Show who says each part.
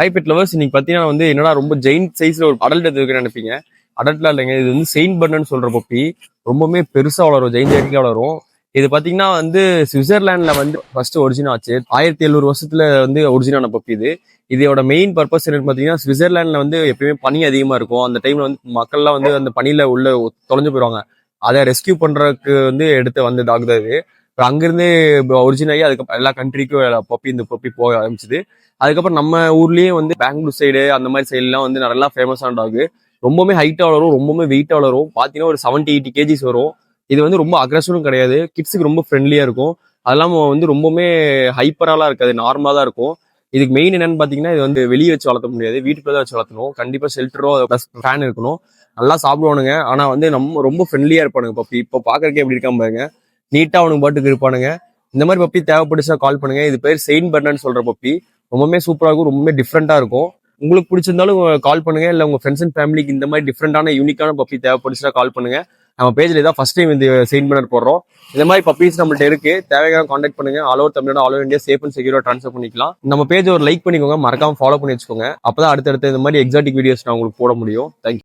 Speaker 1: High bed lovers இன்னைக்கு பார்த்தீங்கன்னா வந்து என்னடா ரொம்ப ஜெயின்ட் சைஸ்ல ஒரு அடல்ட் இருக்குன்னு நினைப்பீங்க. அடல்ட்லாம் இல்லைங்க, இது வந்து செயின்ட் பர்னன்னு சொல்ற பப்பி. ரொம்பவுமே பெருசா வளரும், ஜெயின்ட் வரைக்கும் வளரும். இது பாத்தீங்கன்னா வந்து சுவிட்சர்லாந்துல வந்து ஃபர்ஸ்ட் ஒரிஜின் ஆச்சு. 1700 வருஷத்துல வந்து ஒரிஜினான பப்பி இது. இதோட மெயின் பர்பஸ் என்னன்னு பாத்தீங்கன்னா, சுவிட்சர்லாந்துல வந்து எப்பயுமே பனி அதிகமா இருக்கும். அந்த டைம்ல வந்து மக்கள்லாம் வந்து அந்த பனியில உள்ள தொலைஞ்சு போயிருவாங்க. அதை ரெஸ்கியூ பண்றதுக்கு வந்து எடுத்து வந்த டாக் தான் இது. இப்ப அங்கிருந்து ஒரிஜின் ஆகி அதுக்கப்புறம் எல்லா கண்ட்ரிக்கும் பப்பி இந்த பப்பி போக ஆரம்பிச்சது. அதுக்கப்புறம் நம்ம ஊர்லயே வந்து பெங்களூர் சைடு அந்த மாதிரி சைட்லாம் வந்து நல்லா ஃபேமஸான டாக். ரொம்பவுமே ஹைட்டா வளரும், ரொம்பவுமே வெயிட்டா வளரும். பாத்தீங்கன்னா ஒரு 70-80 kgs வரும். இது வந்து ரொம்ப அக்ரஸிவும் கிடையாது, கிட்ஸுக்கு ரொம்ப ஃப்ரெண்ட்லியா இருக்கும். அது இல்லாம வந்து ரொம்பவுமே ஹைப்பராலாம் இருக்காது, நார்மலா தான் இருக்கும். இதுக்கு மெயின் என்னன்னு பாத்தீங்கன்னா, இது வந்து வெளியே வச்சு வளர்த்த முடியாது, வீட்டுக்குள்ள தான் வச்சு வளர்த்தணும். கண்டிப்பா ஷெல்டரோ ப்ளஸ் ஃபேன் இருக்கணும். நல்லா சாப்பிடுவானுங்க, ஆனா வந்து நம்ம ரொம்ப ஃப்ரெண்ட்லியா இருப்பானுங்க பப்பி. இப்போ பாக்குறதுக்கே எப்படி இருக்காம பாருங்க, நீட்டா அவனுக்கு பாட்டுக்கு இருப்பானுங்க. இந்த மாதிரி பப்பி தேவைப்படுச்சா கால் பண்ணுங்க. இது பேர் செயின்ட் பெர்னார்ட்னு சொல்ற பப்பி. ரொம்பவுமே சூப்பரா இருக்கும், ரொம்பவே டிஃப்ரெண்டா இருக்கும். உங்களுக்கு பிடிச்சிருந்தாலும் கால் பண்ணுங்க, இல்ல உங்க ஃப்ரெண்ட்ஸ் அண்ட் ஃபேமிலிக்கு இந்த மாதிரி டிஃப்ரெண்டான யூனிக்கான பப்பி தேவைப்படுச்சுன்னா கால் பண்ணுங்க. நம்ம பேஜ்ல இதான் ஃபர்ஸ்ட் டைம் இந்த செயின்ட் பெர்னார்ட் போடுறோம். இந்த மாதிரி பப்பீஸ் நம்மள்ட்ட இருக்கு, தேவையான கான்டாக்ட் பண்ணுங்க. All over Tamil Nadu, all over India safe and செக்யூரா transfer பண்ணிக்கலாம். நம்ம பேஜ் ஒரு லைக் பண்ணிக்கோங்க, மறக்காம ஃபாலோ பண்ணி வச்சுக்கோங்க. அப்பதான் அடுத்தடுத்த இந்த மாதிரி எக்ஸாட்டிக் வீடியோஸ் நான் உங்களுக்கு போட முடியும். தேங்க்யூ.